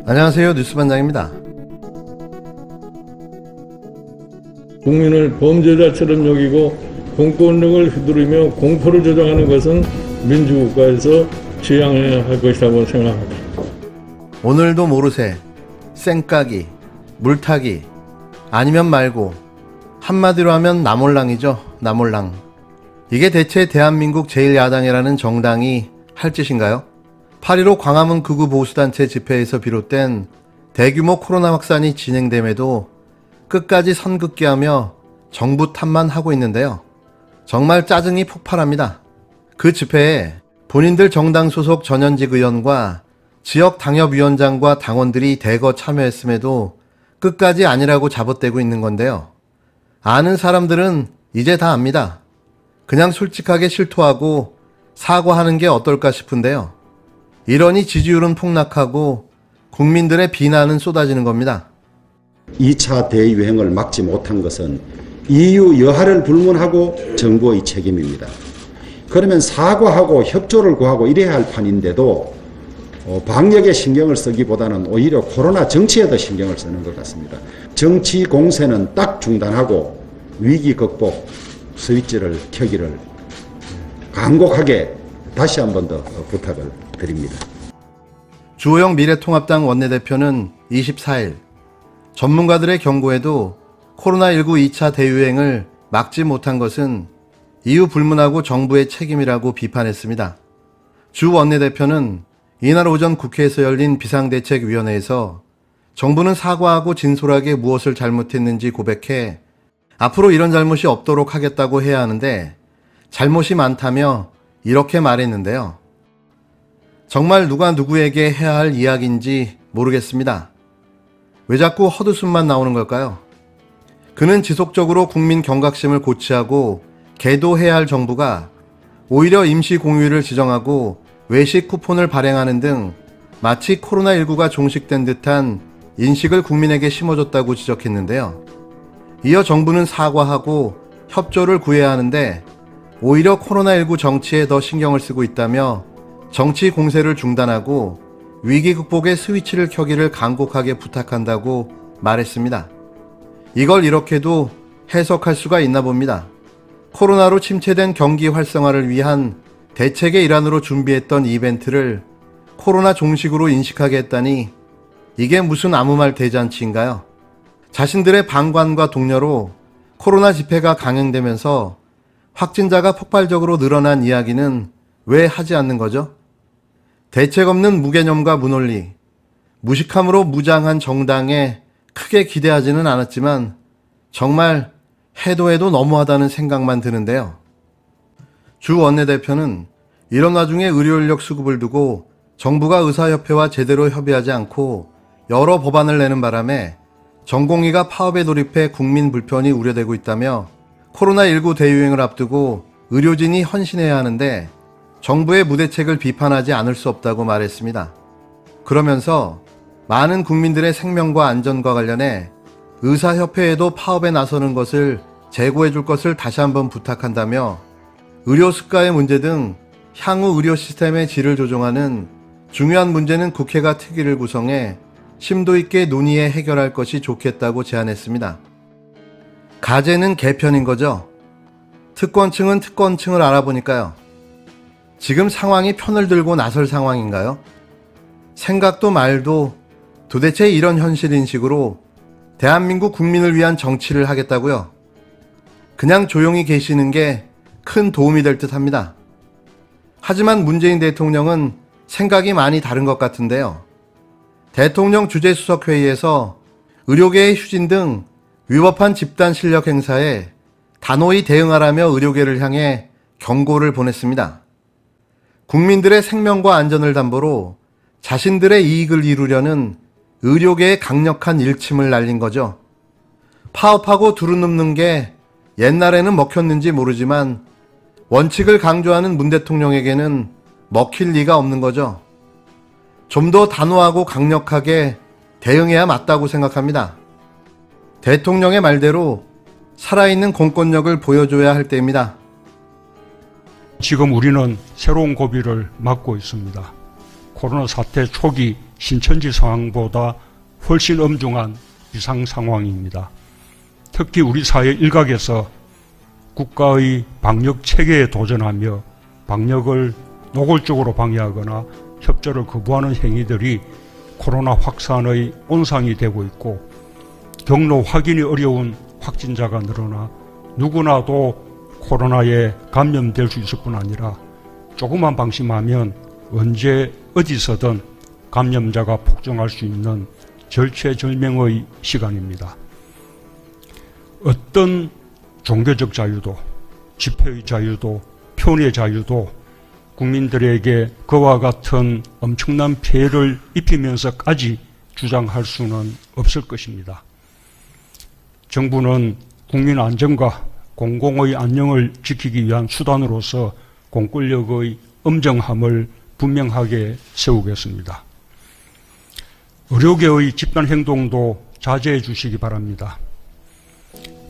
안녕하세요. 뉴스반장입니다. 국민을 범죄자처럼 여기고 공권력을 휘두르며 공포를 조장하는 것은 민주국가에서 지양해야 할 것이라고 생각합니다. 오늘도 모르쇠, 쌩까기, 물타기, 아니면 말고, 한마디로 하면 나몰랑이죠. 나몰랑. 이게 대체 대한민국 제1야당이라는 정당이 할 짓인가요? 8.15 광화문 극우 보수단체 집회에서 비롯된 대규모 코로나 확산이 진행됨에도 끝까지 선긋기하며 정부 탓만 하고 있는데요. 정말 짜증이 폭발합니다. 그 집회에 본인들 정당 소속 전현직 의원과 지역 당협위원장과 당원들이 대거 참여했음에도 끝까지 아니라고 잡아떼고 있는 건데요. 아는 사람들은 이제 다 압니다. 그냥 솔직하게 실토하고 사과하는 게 어떨까 싶은데요. 이러니 지지율은 폭락하고 국민들의 비난은 쏟아지는 겁니다. 2차 대유행을 막지 못한 것은 EU 여하를 불문하고 정부의 책임입니다. 그러면 사과하고 협조를 구하고 이래야 할 판인데도 방역에 신경을 쓰기보다는 오히려 코로나 정치에 더 신경을 쓰는 것 같습니다. 정치 공세는 딱 중단하고 위기 극복 스위치를 켜기를 간곡하게 다시 한 번 더 부탁을 드립니다. 주호영 미래통합당 원내대표는 24일 전문가들의 경고에도 코로나19 2차 대유행을 막지 못한 것은 이유 불문하고 정부의 책임이라고 비판했습니다. 주 원내대표는 이날 오전 국회에서 열린 비상대책위원회에서 정부는 사과하고 진솔하게 무엇을 잘못했는지 고백해 앞으로 이런 잘못이 없도록 하겠다고 해야 하는데 잘못이 많다며 이렇게 말했는데요. 정말 누가 누구에게 해야 할 이야기인지 모르겠습니다. 왜 자꾸 헛웃음만 나오는 걸까요? 그는 지속적으로 국민 경각심을 고취하고 계도해야 할 정부가 오히려 임시 공휴일을 지정하고 외식 쿠폰을 발행하는 등 마치 코로나19가 종식된 듯한 인식을 국민에게 심어줬다고 지적했는데요. 이어 정부는 사과하고 협조를 구해야 하는데 오히려 코로나19 정치에 더 신경을 쓰고 있다며 정치 공세를 중단하고 위기 극복의 스위치를 켜기를 간곡하게 부탁한다고 말했습니다. 이걸 이렇게도 해석할 수가 있나 봅니다. 코로나로 침체된 경기 활성화를 위한 대책의 일환으로 준비했던 이벤트를 코로나 종식으로 인식하게 했다니 이게 무슨 아무 말 대잔치인가요? 자신들의 방관과 동료로 코로나 집회가 강행되면서 확진자가 폭발적으로 늘어난 이야기는 왜 하지 않는 거죠? 대책 없는 무개념과 무논리, 무식함으로 무장한 정당에 크게 기대하지는 않았지만 정말 해도 너무하다는 생각만 드는데요. 주 원내대표는 이런 와중에 의료인력 수급을 두고 정부가 의사협회와 제대로 협의하지 않고 여러 법안을 내는 바람에 전공의가 파업에 돌입해 국민 불편이 우려되고 있다며 코로나19 대유행을 앞두고 의료진이 헌신해야 하는데 정부의 무대책을 비판하지 않을 수 없다고 말했습니다. 그러면서 많은 국민들의 생명과 안전과 관련해 의사협회에도 파업에 나서는 것을 재고해 줄 것을 다시 한번 부탁한다며 의료 수가의 문제 등 향후 의료 시스템의 질을 조정하는 중요한 문제는 국회가 특위를 구성해 심도 있게 논의해 해결할 것이 좋겠다고 제안했습니다. 가제는 개편인 거죠. 특권층은 특권층을 알아보니까요. 지금 상황이 편을 들고 나설 상황인가요? 생각도 말도 도대체 이런 현실인식으로 대한민국 국민을 위한 정치를 하겠다고요? 그냥 조용히 계시는 게 큰 도움이 될 듯 합니다. 하지만 문재인 대통령은 생각이 많이 다른 것 같은데요. 대통령 주재수석회의에서 의료계의 휴진 등 위법한 집단 실력 행사에 단호히 대응하라며 의료계를 향해 경고를 보냈습니다. 국민들의 생명과 안전을 담보로 자신들의 이익을 이루려는 의료계의 강력한 일침을 날린 거죠. 파업하고 두루눕는 게 옛날에는 먹혔는지 모르지만 원칙을 강조하는 문 대통령에게는 먹힐 리가 없는 거죠. 좀 더 단호하고 강력하게 대응해야 맞다고 생각합니다. 대통령의 말대로 살아있는 공권력을 보여줘야 할 때입니다. 지금 우리는 새로운 고비를 맞고 있습니다. 코로나 사태 초기 신천지 상황보다 훨씬 엄중한 비상 상황입니다. 특히 우리 사회 일각에서 국가의 방역 체계에 도전하며 방역을 노골적으로 방해하거나 협조를 거부하는 행위들이 코로나 확산의 온상이 되고 있고, 경로 확인이 어려운 확진자가 늘어나 누구나도 코로나에 감염될 수 있을 뿐 아니라 조금만 방심하면 언제 어디서든 감염자가 폭증할 수 있는 절체절명의 시간입니다. 어떤 종교적 자유도, 집회의 자유도, 표현의 자유도 국민들에게 그와 같은 엄청난 피해를 입히면서까지 주장할 수는 없을 것입니다. 정부는 국민 안전과 공공의 안녕을 지키기 위한 수단으로서 공권력의 엄정함을 분명하게 세우겠습니다. 의료계의 집단 행동도 자제해 주시기 바랍니다.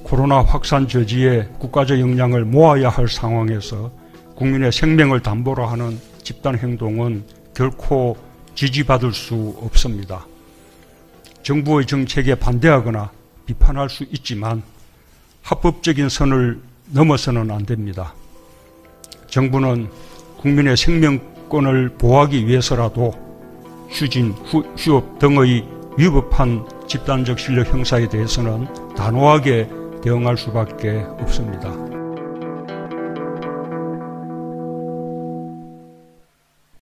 코로나 확산 저지에 국가적 역량을 모아야 할 상황에서 국민의 생명을 담보로 하는 집단 행동은 결코 지지받을 수 없습니다. 정부의 정책에 반대하거나 비판할 수 있지만 합법적인 선을 넘어서는 안 됩니다. 정부는 국민의 생명권을 보호하기 위해서라도 휴진, 휴업 등의 위법한 집단적 실력 행사에 대해서는 단호하게 대응할 수밖에 없습니다.